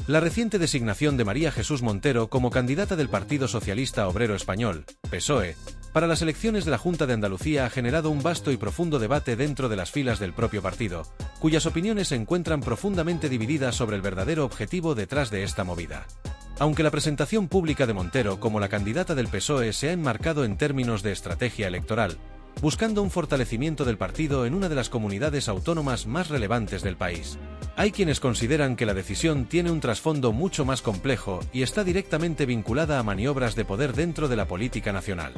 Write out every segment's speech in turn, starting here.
La reciente designación de María Jesús Montero como candidata del Partido Socialista Obrero Español, PSOE, para las elecciones de la Junta de Andalucía ha generado un vasto y profundo debate dentro de las filas del propio partido, cuyas opiniones se encuentran profundamente divididas sobre el verdadero objetivo detrás de esta movida. Aunque la presentación pública de Montero como la candidata del PSOE se ha enmarcado en términos de estrategia electoral, buscando un fortalecimiento del partido en una de las comunidades autónomas más relevantes del país, hay quienes consideran que la decisión tiene un trasfondo mucho más complejo y está directamente vinculada a maniobras de poder dentro de la política nacional.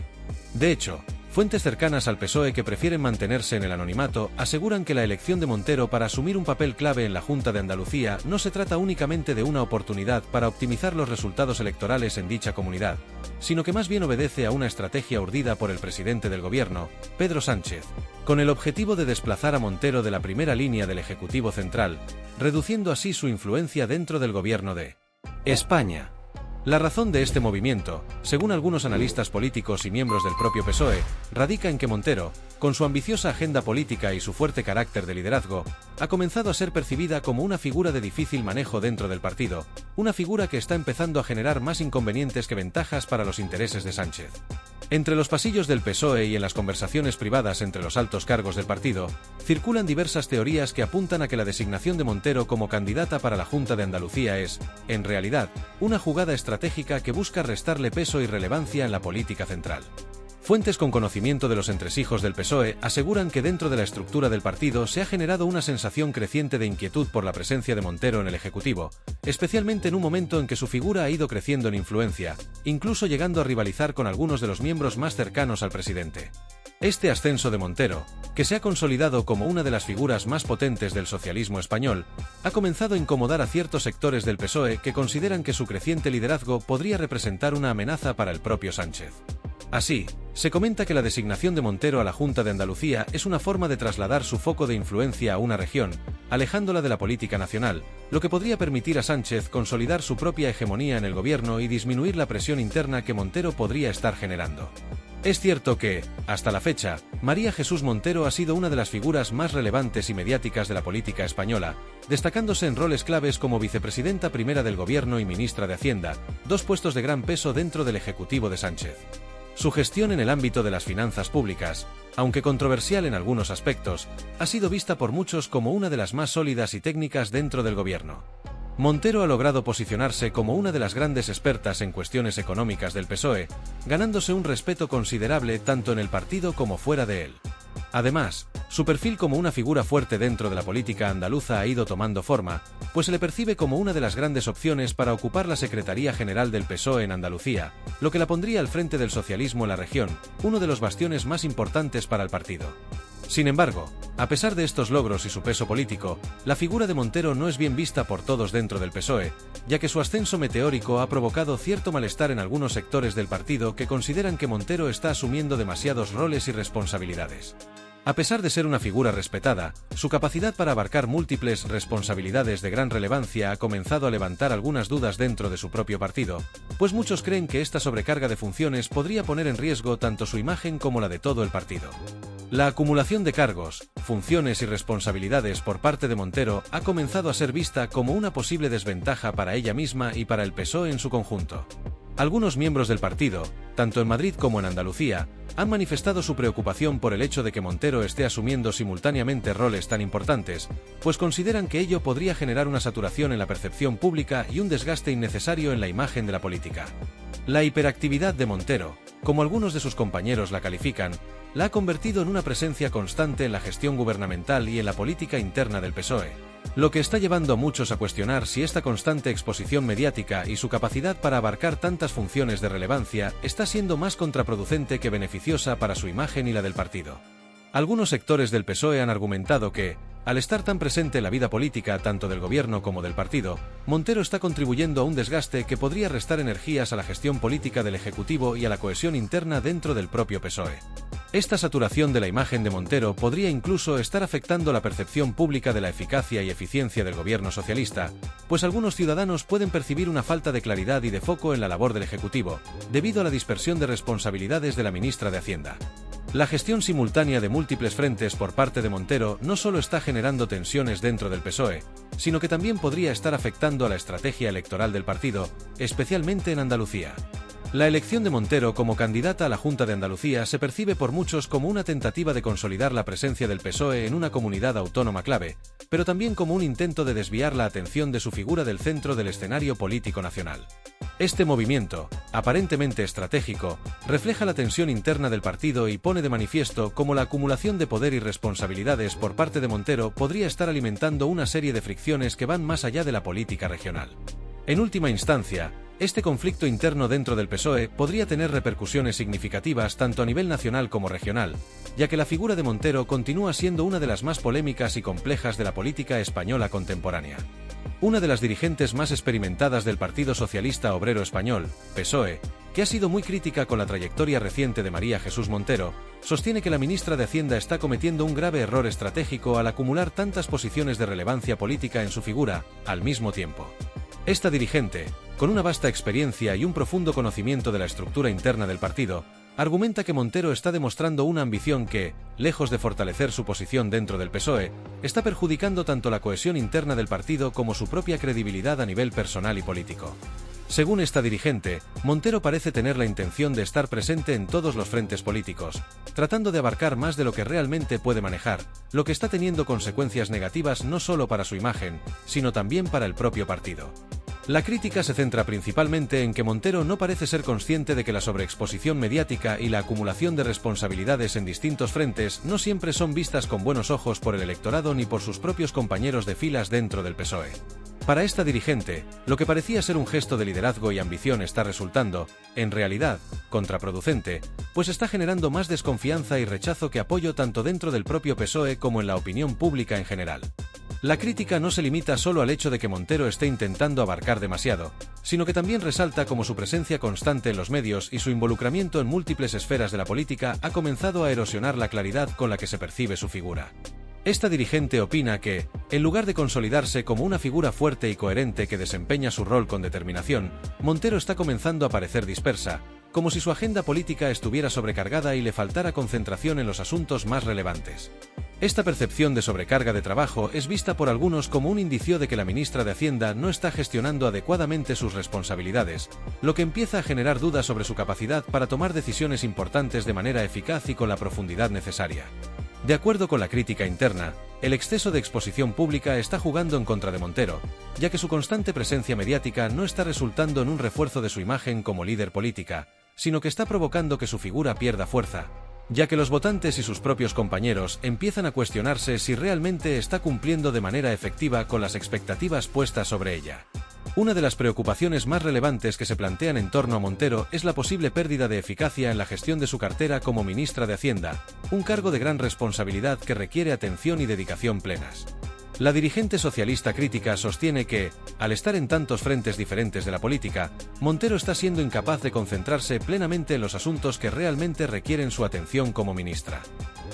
De hecho, fuentes cercanas al PSOE que prefieren mantenerse en el anonimato aseguran que la elección de Montero para asumir un papel clave en la Junta de Andalucía no se trata únicamente de una oportunidad para optimizar los resultados electorales en dicha comunidad, sino que más bien obedece a una estrategia urdida por el presidente del gobierno, Pedro Sánchez, con el objetivo de desplazar a Montero de la primera línea del Ejecutivo Central, reduciendo así su influencia dentro del gobierno de España. La razón de este movimiento, según algunos analistas políticos y miembros del propio PSOE, radica en que Montero, con su ambiciosa agenda política y su fuerte carácter de liderazgo, ha comenzado a ser percibida como una figura de difícil manejo dentro del partido, una figura que está empezando a generar más inconvenientes que ventajas para los intereses de Sánchez. Entre los pasillos del PSOE y en las conversaciones privadas entre los altos cargos del partido, circulan diversas teorías que apuntan a que la designación de Montero como candidata para la Junta de Andalucía es, en realidad, una jugada estratégica que busca restarle peso y relevancia en la política central. Fuentes con conocimiento de los entresijos del PSOE aseguran que dentro de la estructura del partido se ha generado una sensación creciente de inquietud por la presencia de Montero en el Ejecutivo, especialmente en un momento en que su figura ha ido creciendo en influencia, incluso llegando a rivalizar con algunos de los miembros más cercanos al presidente. Este ascenso de Montero, que se ha consolidado como una de las figuras más potentes del socialismo español, ha comenzado a incomodar a ciertos sectores del PSOE que consideran que su creciente liderazgo podría representar una amenaza para el propio Sánchez. Así, se comenta que la designación de Montero a la Junta de Andalucía es una forma de trasladar su foco de influencia a una región, alejándola de la política nacional, lo que podría permitir a Sánchez consolidar su propia hegemonía en el gobierno y disminuir la presión interna que Montero podría estar generando. Es cierto que, hasta la fecha, María Jesús Montero ha sido una de las figuras más relevantes y mediáticas de la política española, destacándose en roles claves como vicepresidenta primera del gobierno y ministra de Hacienda, dos puestos de gran peso dentro del Ejecutivo de Sánchez. Su gestión en el ámbito de las finanzas públicas, aunque controversial en algunos aspectos, ha sido vista por muchos como una de las más sólidas y técnicas dentro del gobierno. Montero ha logrado posicionarse como una de las grandes expertas en cuestiones económicas del PSOE, ganándose un respeto considerable tanto en el partido como fuera de él. Además, su perfil como una figura fuerte dentro de la política andaluza ha ido tomando forma, pues se le percibe como una de las grandes opciones para ocupar la Secretaría General del PSOE en Andalucía, lo que la pondría al frente del socialismo en la región, uno de los bastiones más importantes para el partido. Sin embargo, a pesar de estos logros y su peso político, la figura de Montero no es bien vista por todos dentro del PSOE, ya que su ascenso meteórico ha provocado cierto malestar en algunos sectores del partido que consideran que Montero está asumiendo demasiados roles y responsabilidades. A pesar de ser una figura respetada, su capacidad para abarcar múltiples responsabilidades de gran relevancia ha comenzado a levantar algunas dudas dentro de su propio partido, pues muchos creen que esta sobrecarga de funciones podría poner en riesgo tanto su imagen como la de todo el partido. La acumulación de cargos, funciones y responsabilidades por parte de Montero ha comenzado a ser vista como una posible desventaja para ella misma y para el PSOE en su conjunto. Algunos miembros del partido, tanto en Madrid como en Andalucía, han manifestado su preocupación por el hecho de que Montero esté asumiendo simultáneamente roles tan importantes, pues consideran que ello podría generar una saturación en la percepción pública y un desgaste innecesario en la imagen de la política. La hiperactividad de Montero, como algunos de sus compañeros la califican, la ha convertido en una presencia constante en la gestión gubernamental y en la política interna del PSOE, lo que está llevando a muchos a cuestionar si esta constante exposición mediática y su capacidad para abarcar tantas funciones de relevancia está siendo más contraproducente que beneficiosa para su imagen y la del partido. Algunos sectores del PSOE han argumentado que, al estar tan presente en la vida política tanto del gobierno como del partido, Montero está contribuyendo a un desgaste que podría restar energías a la gestión política del Ejecutivo y a la cohesión interna dentro del propio PSOE. Esta saturación de la imagen de Montero podría incluso estar afectando la percepción pública de la eficacia y eficiencia del gobierno socialista, pues algunos ciudadanos pueden percibir una falta de claridad y de foco en la labor del Ejecutivo, debido a la dispersión de responsabilidades de la ministra de Hacienda. La gestión simultánea de múltiples frentes por parte de Montero no solo está generando tensiones dentro del PSOE, sino que también podría estar afectando a la estrategia electoral del partido, especialmente en Andalucía. La elección de Montero como candidata a la Junta de Andalucía se percibe por muchos como una tentativa de consolidar la presencia del PSOE en una comunidad autónoma clave, pero también como un intento de desviar la atención de su figura del centro del escenario político nacional. Este movimiento, aparentemente estratégico, refleja la tensión interna del partido y pone de manifiesto cómo la acumulación de poder y responsabilidades por parte de Montero podría estar alimentando una serie de fricciones que van más allá de la política regional. En última instancia, este conflicto interno dentro del PSOE podría tener repercusiones significativas tanto a nivel nacional como regional, ya que la figura de Montero continúa siendo una de las más polémicas y complejas de la política española contemporánea. Una de las dirigentes más experimentadas del Partido Socialista Obrero Español, PSOE, que ha sido muy crítica con la trayectoria reciente de María Jesús Montero, sostiene que la ministra de Hacienda está cometiendo un grave error estratégico al acumular tantas posiciones de relevancia política en su figura, al mismo tiempo. Esta dirigente, con una vasta experiencia y un profundo conocimiento de la estructura interna del partido, argumenta que Montero está demostrando una ambición que, lejos de fortalecer su posición dentro del PSOE, está perjudicando tanto la cohesión interna del partido como su propia credibilidad a nivel personal y político. Según esta dirigente, Montero parece tener la intención de estar presente en todos los frentes políticos, tratando de abarcar más de lo que realmente puede manejar, lo que está teniendo consecuencias negativas no solo para su imagen, sino también para el propio partido. La crítica se centra principalmente en que Montero no parece ser consciente de que la sobreexposición mediática y la acumulación de responsabilidades en distintos frentes no siempre son vistas con buenos ojos por el electorado ni por sus propios compañeros de filas dentro del PSOE. Para esta dirigente, lo que parecía ser un gesto de liderazgo y ambición está resultando, en realidad, contraproducente, pues está generando más desconfianza y rechazo que apoyo tanto dentro del propio PSOE como en la opinión pública en general. La crítica no se limita solo al hecho de que Montero esté intentando abarcar demasiado, sino que también resalta cómo su presencia constante en los medios y su involucramiento en múltiples esferas de la política ha comenzado a erosionar la claridad con la que se percibe su figura. Esta dirigente opina que, en lugar de consolidarse como una figura fuerte y coherente que desempeña su rol con determinación, Montero está comenzando a parecer dispersa, como si su agenda política estuviera sobrecargada y le faltara concentración en los asuntos más relevantes. Esta percepción de sobrecarga de trabajo es vista por algunos como un indicio de que la ministra de Hacienda no está gestionando adecuadamente sus responsabilidades, lo que empieza a generar dudas sobre su capacidad para tomar decisiones importantes de manera eficaz y con la profundidad necesaria. De acuerdo con la crítica interna, el exceso de exposición pública está jugando en contra de Montero, ya que su constante presencia mediática no está resultando en un refuerzo de su imagen como líder política, sino que está provocando que su figura pierda fuerza, ya que los votantes y sus propios compañeros empiezan a cuestionarse si realmente está cumpliendo de manera efectiva con las expectativas puestas sobre ella. Una de las preocupaciones más relevantes que se plantean en torno a Montero es la posible pérdida de eficacia en la gestión de su cartera como ministra de Hacienda, un cargo de gran responsabilidad que requiere atención y dedicación plenas. La dirigente socialista crítica sostiene que, al estar en tantos frentes diferentes de la política, Montero está siendo incapaz de concentrarse plenamente en los asuntos que realmente requieren su atención como ministra.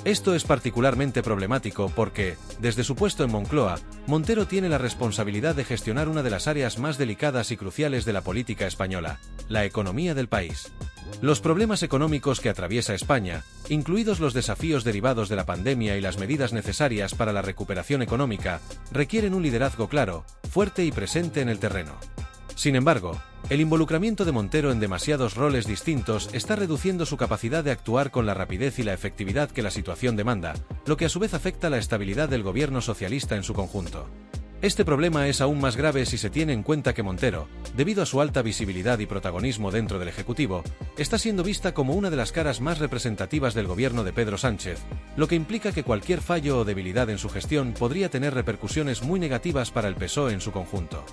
Esto es particularmente problemático porque, desde su puesto en Moncloa, Montero tiene la responsabilidad de gestionar una de las áreas más delicadas y cruciales de la política española, la economía del país. Los problemas económicos que atraviesa España, incluidos los desafíos derivados de la pandemia y las medidas necesarias para la recuperación económica, requieren un liderazgo claro, fuerte y presente en el terreno. Sin embargo, el involucramiento de Montero en demasiados roles distintos está reduciendo su capacidad de actuar con la rapidez y la efectividad que la situación demanda, lo que a su vez afecta la estabilidad del gobierno socialista en su conjunto. Este problema es aún más grave si se tiene en cuenta que Montero, debido a su alta visibilidad y protagonismo dentro del Ejecutivo, está siendo vista como una de las caras más representativas del gobierno de Pedro Sánchez, lo que implica que cualquier fallo o debilidad en su gestión podría tener repercusiones muy negativas para el PSOE en su conjunto.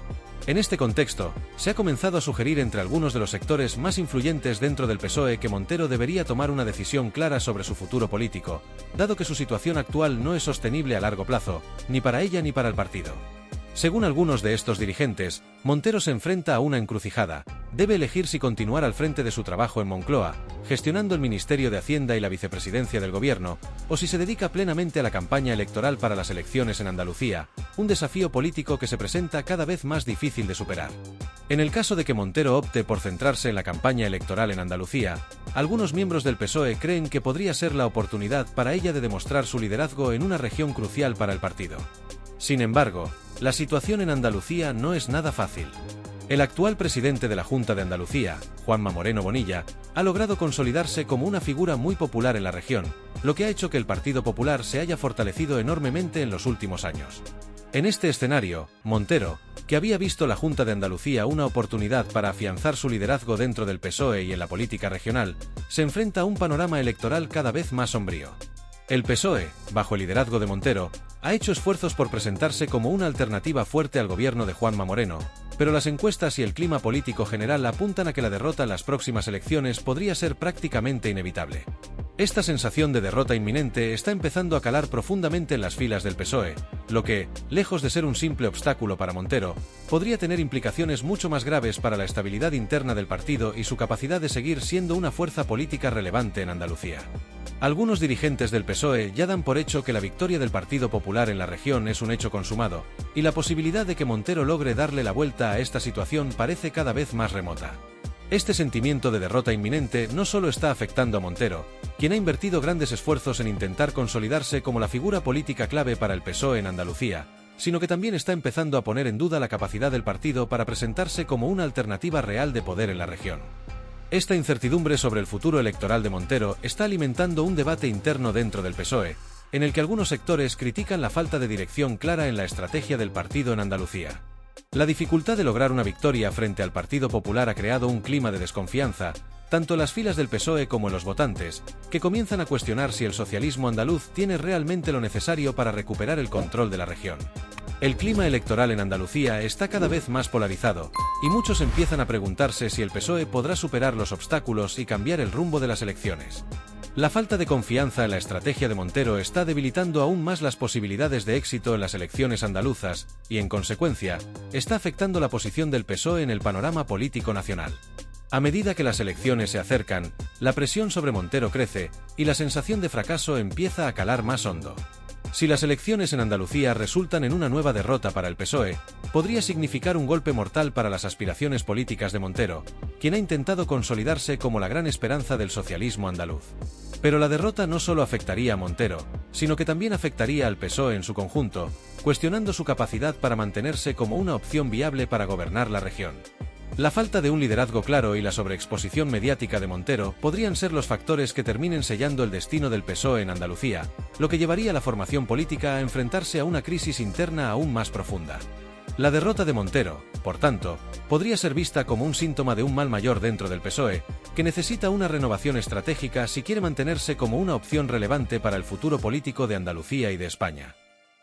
En este contexto, se ha comenzado a sugerir entre algunos de los sectores más influyentes dentro del PSOE que Montero debería tomar una decisión clara sobre su futuro político, dado que su situación actual no es sostenible a largo plazo, ni para ella ni para el partido. Según algunos de estos dirigentes, Montero se enfrenta a una encrucijada. Debe elegir si continuar al frente de su trabajo en Moncloa, gestionando el Ministerio de Hacienda y la vicepresidencia del gobierno, o si se dedica plenamente a la campaña electoral para las elecciones en Andalucía, un desafío político que se presenta cada vez más difícil de superar. En el caso de que Montero opte por centrarse en la campaña electoral en Andalucía, algunos miembros del PSOE creen que podría ser la oportunidad para ella de demostrar su liderazgo en una región crucial para el partido. Sin embargo, la situación en Andalucía no es nada fácil. El actual presidente de la Junta de Andalucía, Juanma Moreno Bonilla, ha logrado consolidarse como una figura muy popular en la región, lo que ha hecho que el Partido Popular se haya fortalecido enormemente en los últimos años. En este escenario, Montero, que había visto la Junta de Andalucía una oportunidad para afianzar su liderazgo dentro del PSOE y en la política regional, se enfrenta a un panorama electoral cada vez más sombrío. El PSOE, bajo el liderazgo de Montero, ha hecho esfuerzos por presentarse como una alternativa fuerte al gobierno de Juanma Moreno, pero las encuestas y el clima político general apuntan a que la derrota en las próximas elecciones podría ser prácticamente inevitable. Esta sensación de derrota inminente está empezando a calar profundamente en las filas del PSOE, lo que, lejos de ser un simple obstáculo para Montero, podría tener implicaciones mucho más graves para la estabilidad interna del partido y su capacidad de seguir siendo una fuerza política relevante en Andalucía. Algunos dirigentes del PSOE ya dan por hecho que la victoria del Partido Popular en la región es un hecho consumado, y la posibilidad de que Montero logre darle la vuelta a esta situación parece cada vez más remota. Este sentimiento de derrota inminente no solo está afectando a Montero, quien ha invertido grandes esfuerzos en intentar consolidarse como la figura política clave para el PSOE en Andalucía, sino que también está empezando a poner en duda la capacidad del partido para presentarse como una alternativa real de poder en la región. Esta incertidumbre sobre el futuro electoral de Montero está alimentando un debate interno dentro del PSOE, en el que algunos sectores critican la falta de dirección clara en la estrategia del partido en Andalucía. La dificultad de lograr una victoria frente al Partido Popular ha creado un clima de desconfianza, tanto en las filas del PSOE como en los votantes, que comienzan a cuestionar si el socialismo andaluz tiene realmente lo necesario para recuperar el control de la región. El clima electoral en Andalucía está cada vez más polarizado, y muchos empiezan a preguntarse si el PSOE podrá superar los obstáculos y cambiar el rumbo de las elecciones. La falta de confianza en la estrategia de Montero está debilitando aún más las posibilidades de éxito en las elecciones andaluzas, y en consecuencia, está afectando la posición del PSOE en el panorama político nacional. A medida que las elecciones se acercan, la presión sobre Montero crece, y la sensación de fracaso empieza a calar más hondo. Si las elecciones en Andalucía resultan en una nueva derrota para el PSOE, podría significar un golpe mortal para las aspiraciones políticas de Montero, quien ha intentado consolidarse como la gran esperanza del socialismo andaluz. Pero la derrota no solo afectaría a Montero, sino que también afectaría al PSOE en su conjunto, cuestionando su capacidad para mantenerse como una opción viable para gobernar la región. La falta de un liderazgo claro y la sobreexposición mediática de Montero podrían ser los factores que terminen sellando el destino del PSOE en Andalucía, lo que llevaría a la formación política a enfrentarse a una crisis interna aún más profunda. La derrota de Montero, por tanto, podría ser vista como un síntoma de un mal mayor dentro del PSOE, que necesita una renovación estratégica si quiere mantenerse como una opción relevante para el futuro político de Andalucía y de España.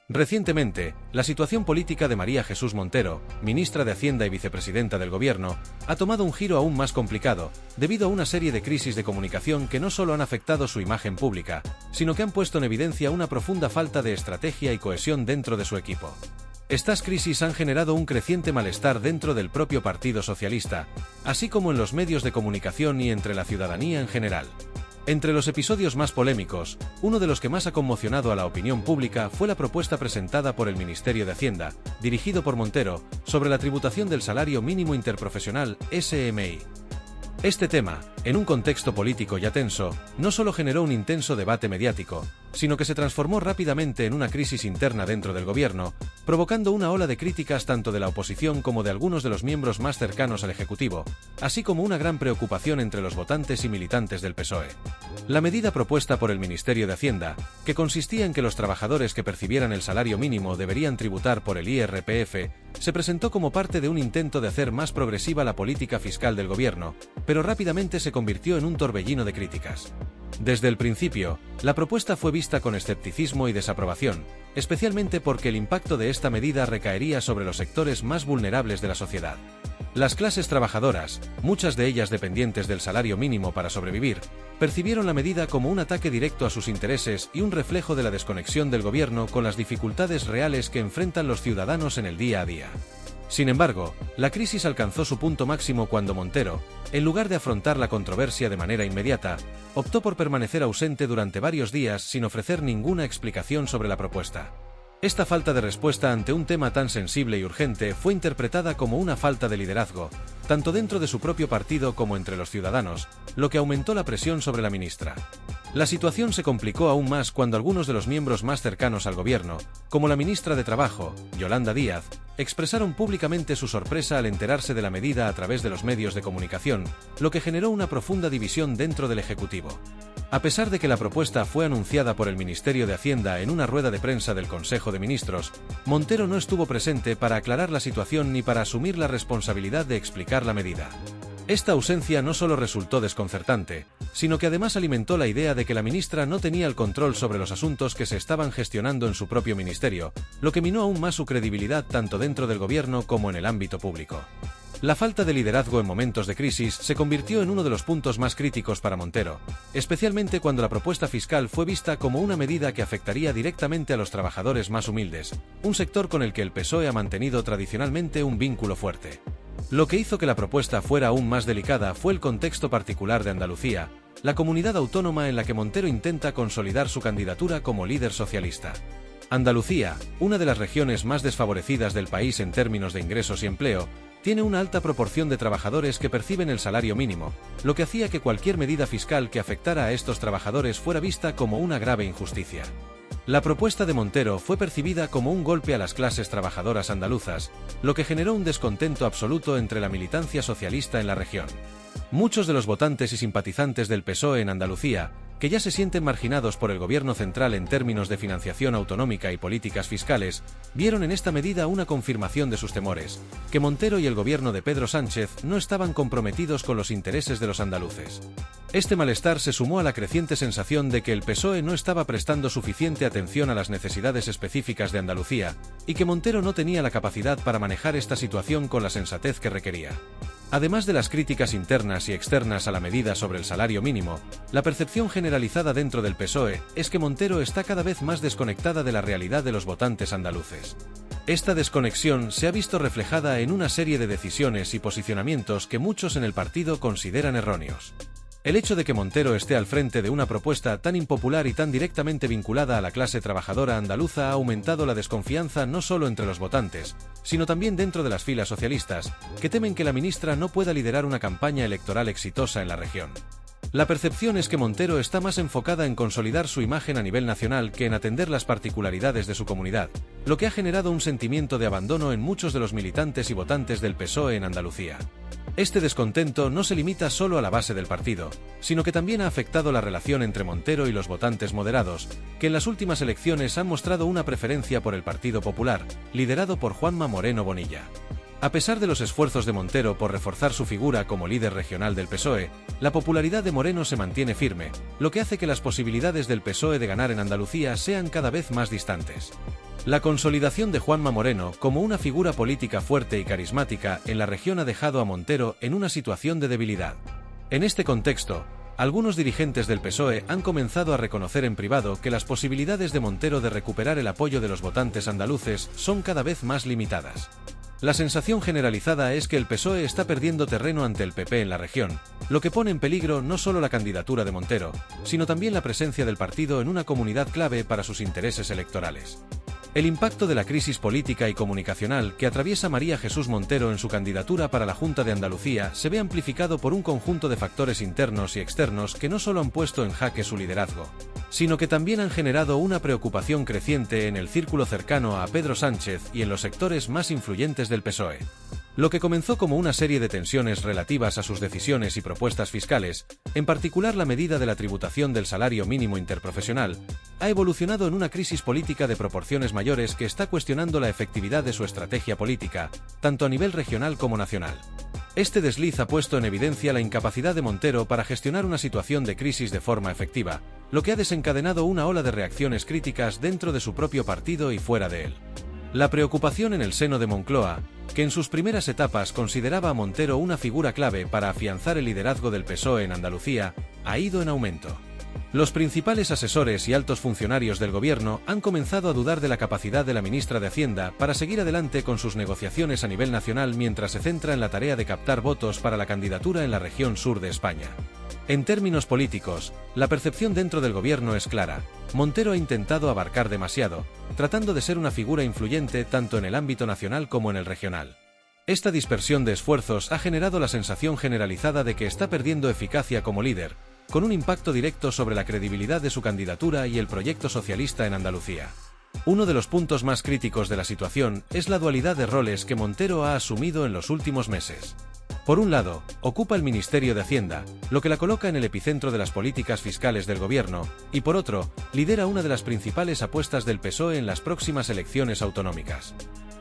Recientemente, la situación política de María Jesús Montero, ministra de Hacienda y vicepresidenta del Gobierno, ha tomado un giro aún más complicado, debido a una serie de crisis de comunicación que no solo han afectado su imagen pública, sino que han puesto en evidencia una profunda falta de estrategia y cohesión dentro de su equipo. Estas crisis han generado un creciente malestar dentro del propio Partido Socialista, así como en los medios de comunicación y entre la ciudadanía en general. Entre los episodios más polémicos, uno de los que más ha conmocionado a la opinión pública fue la propuesta presentada por el Ministerio de Hacienda, dirigido por Montero, sobre la tributación del salario mínimo interprofesional, SMI. Este tema, en un contexto político ya tenso, no solo generó un intenso debate mediático, sino que se transformó rápidamente en una crisis interna dentro del gobierno, provocando una ola de críticas tanto de la oposición como de algunos de los miembros más cercanos al Ejecutivo, así como una gran preocupación entre los votantes y militantes del PSOE. La medida propuesta por el Ministerio de Hacienda, que consistía en que los trabajadores que percibieran el salario mínimo deberían tributar por el IRPF, se presentó como parte de un intento de hacer más progresiva la política fiscal del gobierno, pero rápidamente se convirtió en un torbellino de críticas. Desde el principio, la propuesta fue vista con escepticismo y desaprobación, especialmente porque el impacto de esta medida recaería sobre los sectores más vulnerables de la sociedad. Las clases trabajadoras, muchas de ellas dependientes del salario mínimo para sobrevivir, percibieron la medida como un ataque directo a sus intereses y un reflejo de la desconexión del gobierno con las dificultades reales que enfrentan los ciudadanos en el día a día. Sin embargo, la crisis alcanzó su punto máximo cuando Montero, en lugar de afrontar la controversia de manera inmediata, optó por permanecer ausente durante varios días sin ofrecer ninguna explicación sobre la propuesta. Esta falta de respuesta ante un tema tan sensible y urgente fue interpretada como una falta de liderazgo, tanto dentro de su propio partido como entre los ciudadanos, lo que aumentó la presión sobre la ministra. La situación se complicó aún más cuando algunos de los miembros más cercanos al gobierno, como la ministra de Trabajo, Yolanda Díaz, expresaron públicamente su sorpresa al enterarse de la medida a través de los medios de comunicación, lo que generó una profunda división dentro del Ejecutivo. A pesar de que la propuesta fue anunciada por el Ministerio de Hacienda en una rueda de prensa del Consejo de Ministros, Montero no estuvo presente para aclarar la situación ni para asumir la responsabilidad de explicar la medida. Esta ausencia no solo resultó desconcertante, sino que además alimentó la idea de que la ministra no tenía el control sobre los asuntos que se estaban gestionando en su propio ministerio, lo que minó aún más su credibilidad tanto dentro del gobierno como en el ámbito público. La falta de liderazgo en momentos de crisis se convirtió en uno de los puntos más críticos para Montero, especialmente cuando la propuesta fiscal fue vista como una medida que afectaría directamente a los trabajadores más humildes, un sector con el que el PSOE ha mantenido tradicionalmente un vínculo fuerte. Lo que hizo que la propuesta fuera aún más delicada fue el contexto particular de Andalucía, la comunidad autónoma en la que Montero intenta consolidar su candidatura como líder socialista. Andalucía, una de las regiones más desfavorecidas del país en términos de ingresos y empleo, tiene una alta proporción de trabajadores que perciben el salario mínimo, lo que hacía que cualquier medida fiscal que afectara a estos trabajadores fuera vista como una grave injusticia. La propuesta de Montero fue percibida como un golpe a las clases trabajadoras andaluzas, lo que generó un descontento absoluto entre la militancia socialista en la región. Muchos de los votantes y simpatizantes del PSOE en Andalucía, que ya se sienten marginados por el gobierno central en términos de financiación autonómica y políticas fiscales, vieron en esta medida una confirmación de sus temores, que Montero y el gobierno de Pedro Sánchez no estaban comprometidos con los intereses de los andaluces. Este malestar se sumó a la creciente sensación de que el PSOE no estaba prestando suficiente atención a las necesidades específicas de Andalucía, y que Montero no tenía la capacidad para manejar esta situación con la sensatez que requería. Además de las críticas internas y externas a la medida sobre el salario mínimo, la percepción generalizada dentro del PSOE es que Montero está cada vez más desconectada de la realidad de los votantes andaluces. Esta desconexión se ha visto reflejada en una serie de decisiones y posicionamientos que muchos en el partido consideran erróneos. El hecho de que Montero esté al frente de una propuesta tan impopular y tan directamente vinculada a la clase trabajadora andaluza ha aumentado la desconfianza no solo entre los votantes, sino también dentro de las filas socialistas, que temen que la ministra no pueda liderar una campaña electoral exitosa en la región. La percepción es que Montero está más enfocada en consolidar su imagen a nivel nacional que en atender las particularidades de su comunidad, lo que ha generado un sentimiento de abandono en muchos de los militantes y votantes del PSOE en Andalucía. Este descontento no se limita solo a la base del partido, sino que también ha afectado la relación entre Montero y los votantes moderados, que en las últimas elecciones han mostrado una preferencia por el Partido Popular, liderado por Juanma Moreno Bonilla. A pesar de los esfuerzos de Montero por reforzar su figura como líder regional del PSOE, la popularidad de Moreno se mantiene firme, lo que hace que las posibilidades del PSOE de ganar en Andalucía sean cada vez más distantes. La consolidación de Juanma Moreno como una figura política fuerte y carismática en la región ha dejado a Montero en una situación de debilidad. En este contexto, algunos dirigentes del PSOE han comenzado a reconocer en privado que las posibilidades de Montero de recuperar el apoyo de los votantes andaluces son cada vez más limitadas. La sensación generalizada es que el PSOE está perdiendo terreno ante el PP en la región, lo que pone en peligro no solo la candidatura de Montero, sino también la presencia del partido en una comunidad clave para sus intereses electorales. El impacto de la crisis política y comunicacional que atraviesa María Jesús Montero en su candidatura para la Junta de Andalucía se ve amplificado por un conjunto de factores internos y externos que no solo han puesto en jaque su liderazgo, sino que también han generado una preocupación creciente en el círculo cercano a Pedro Sánchez y en los sectores más influyentes del PSOE. Lo que comenzó como una serie de tensiones relativas a sus decisiones y propuestas fiscales, en particular la medida de la tributación del salario mínimo interprofesional, ha evolucionado en una crisis política de proporciones mayores que está cuestionando la efectividad de su estrategia política, tanto a nivel regional como nacional. Este desliz ha puesto en evidencia la incapacidad de Montero para gestionar una situación de crisis de forma efectiva, lo que ha desencadenado una ola de reacciones críticas dentro de su propio partido y fuera de él. La preocupación en el seno de Moncloa, que en sus primeras etapas consideraba a Montero una figura clave para afianzar el liderazgo del PSOE en Andalucía, ha ido en aumento. Los principales asesores y altos funcionarios del gobierno han comenzado a dudar de la capacidad de la ministra de Hacienda para seguir adelante con sus negociaciones a nivel nacional mientras se centra en la tarea de captar votos para la candidatura en la región sur de España. En términos políticos, la percepción dentro del gobierno es clara. Montero ha intentado abarcar demasiado, tratando de ser una figura influyente tanto en el ámbito nacional como en el regional. Esta dispersión de esfuerzos ha generado la sensación generalizada de que está perdiendo eficacia como líder, con un impacto directo sobre la credibilidad de su candidatura y el proyecto socialista en Andalucía. Uno de los puntos más críticos de la situación es la dualidad de roles que Montero ha asumido en los últimos meses. Por un lado, ocupa el Ministerio de Hacienda, lo que la coloca en el epicentro de las políticas fiscales del gobierno, y por otro, lidera una de las principales apuestas del PSOE en las próximas elecciones autonómicas.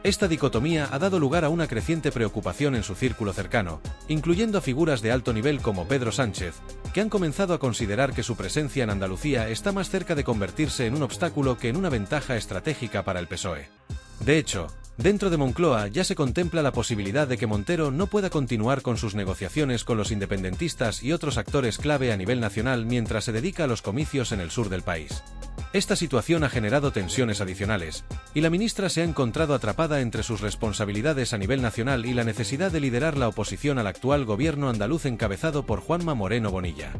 Esta dicotomía ha dado lugar a una creciente preocupación en su círculo cercano, incluyendo a figuras de alto nivel como Pedro Sánchez, que han comenzado a considerar que su presencia en Andalucía está más cerca de convertirse en un obstáculo que en una ventaja estratégica para el PSOE. De hecho, dentro de Moncloa ya se contempla la posibilidad de que Montero no pueda continuar con sus negociaciones con los independentistas y otros actores clave a nivel nacional mientras se dedica a los comicios en el sur del país. Esta situación ha generado tensiones adicionales, y la ministra se ha encontrado atrapada entre sus responsabilidades a nivel nacional y la necesidad de liderar la oposición al actual gobierno andaluz encabezado por Juanma Moreno Bonilla.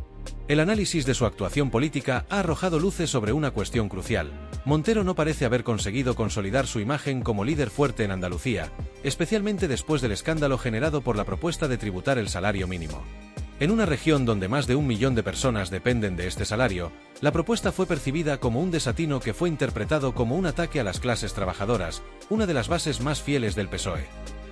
El análisis de su actuación política ha arrojado luces sobre una cuestión crucial. Montero no parece haber conseguido consolidar su imagen como líder fuerte en Andalucía, especialmente después del escándalo generado por la propuesta de tributar el salario mínimo. En una región donde más de 1 millón de personas dependen de este salario, la propuesta fue percibida como un desatino que fue interpretado como un ataque a las clases trabajadoras, una de las bases más fieles del PSOE.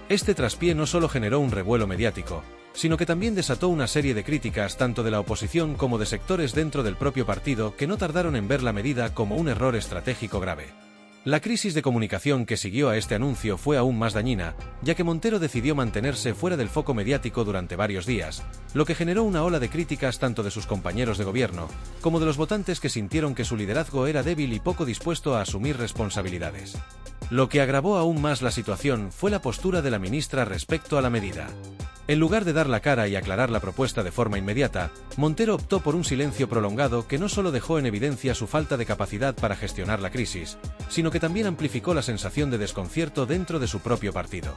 Este traspié no solo generó un revuelo mediático, sino que también desató una serie de críticas tanto de la oposición como de sectores dentro del propio partido que no tardaron en ver la medida como un error estratégico grave. La crisis de comunicación que siguió a este anuncio fue aún más dañina, ya que Montero decidió mantenerse fuera del foco mediático durante varios días, lo que generó una ola de críticas tanto de sus compañeros de gobierno, como de los votantes que sintieron que su liderazgo era débil y poco dispuesto a asumir responsabilidades. Lo que agravó aún más la situación fue la postura de la ministra respecto a la medida. En lugar de dar la cara y aclarar la propuesta de forma inmediata, Montero optó por un silencio prolongado que no solo dejó en evidencia su falta de capacidad para gestionar la crisis, sino que también amplificó la sensación de desconcierto dentro de su propio partido.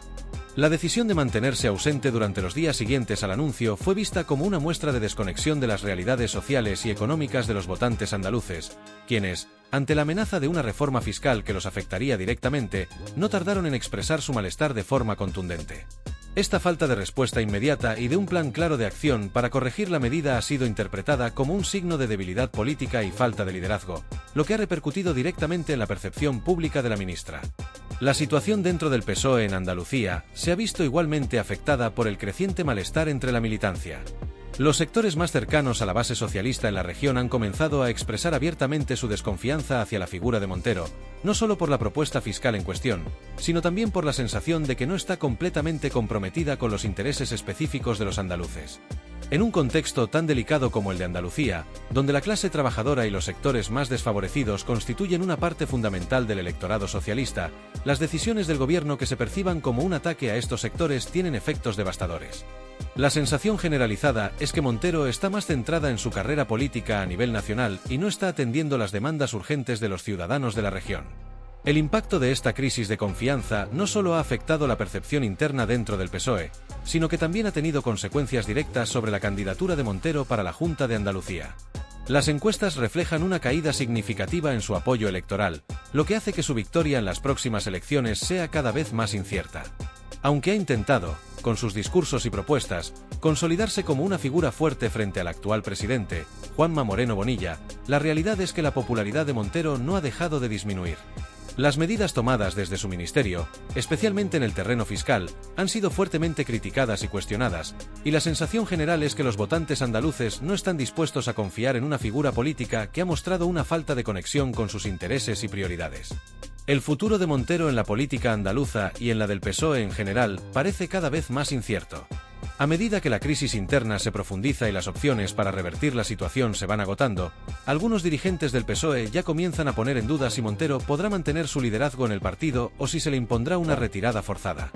La decisión de mantenerse ausente durante los días siguientes al anuncio fue vista como una muestra de desconexión de las realidades sociales y económicas de los votantes andaluces, quienes, ante la amenaza de una reforma fiscal que los afectaría directamente, no tardaron en expresar su malestar de forma contundente. Esta falta de respuesta inmediata y de un plan claro de acción para corregir la medida ha sido interpretada como un signo de debilidad política y falta de liderazgo, lo que ha repercutido directamente en la percepción pública de la ministra. La situación dentro del PSOE en Andalucía se ha visto igualmente afectada por el creciente malestar entre la militancia. Los sectores más cercanos a la base socialista en la región han comenzado a expresar abiertamente su desconfianza hacia la figura de Montero, no solo por la propuesta fiscal en cuestión, sino también por la sensación de que no está completamente comprometida con los intereses específicos de los andaluces. En un contexto tan delicado como el de Andalucía, donde la clase trabajadora y los sectores más desfavorecidos constituyen una parte fundamental del electorado socialista, las decisiones del gobierno que se perciban como un ataque a estos sectores tienen efectos devastadores. La sensación generalizada es que Montero está más centrada en su carrera política a nivel nacional y no está atendiendo las demandas urgentes de los ciudadanos de la región. El impacto de esta crisis de confianza no solo ha afectado la percepción interna dentro del PSOE, sino que también ha tenido consecuencias directas sobre la candidatura de Montero para la Junta de Andalucía. Las encuestas reflejan una caída significativa en su apoyo electoral, lo que hace que su victoria en las próximas elecciones sea cada vez más incierta. Aunque ha intentado, con sus discursos y propuestas, consolidarse como una figura fuerte frente al actual presidente, Juanma Moreno Bonilla, la realidad es que la popularidad de Montero no ha dejado de disminuir. Las medidas tomadas desde su ministerio, especialmente en el terreno fiscal, han sido fuertemente criticadas y cuestionadas, y la sensación general es que los votantes andaluces no están dispuestos a confiar en una figura política que ha mostrado una falta de conexión con sus intereses y prioridades. El futuro de Montero en la política andaluza y en la del PSOE en general parece cada vez más incierto. A medida que la crisis interna se profundiza y las opciones para revertir la situación se van agotando, algunos dirigentes del PSOE ya comienzan a poner en duda si Montero podrá mantener su liderazgo en el partido o si se le impondrá una retirada forzada.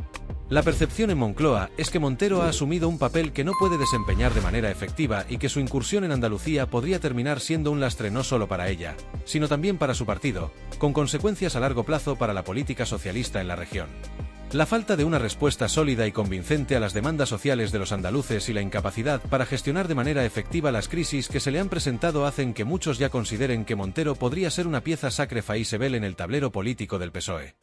La percepción en Moncloa es que Montero ha asumido un papel que no puede desempeñar de manera efectiva y que su incursión en Andalucía podría terminar siendo un lastre no solo para ella, sino también para su partido, con consecuencias a largo plazo para la política socialista en la región. La falta de una respuesta sólida y convincente a las demandas sociales de los andaluces y la incapacidad para gestionar de manera efectiva las crisis que se le han presentado hacen que muchos ya consideren que Montero podría ser una pieza sacre faisebel en el tablero político del PSOE.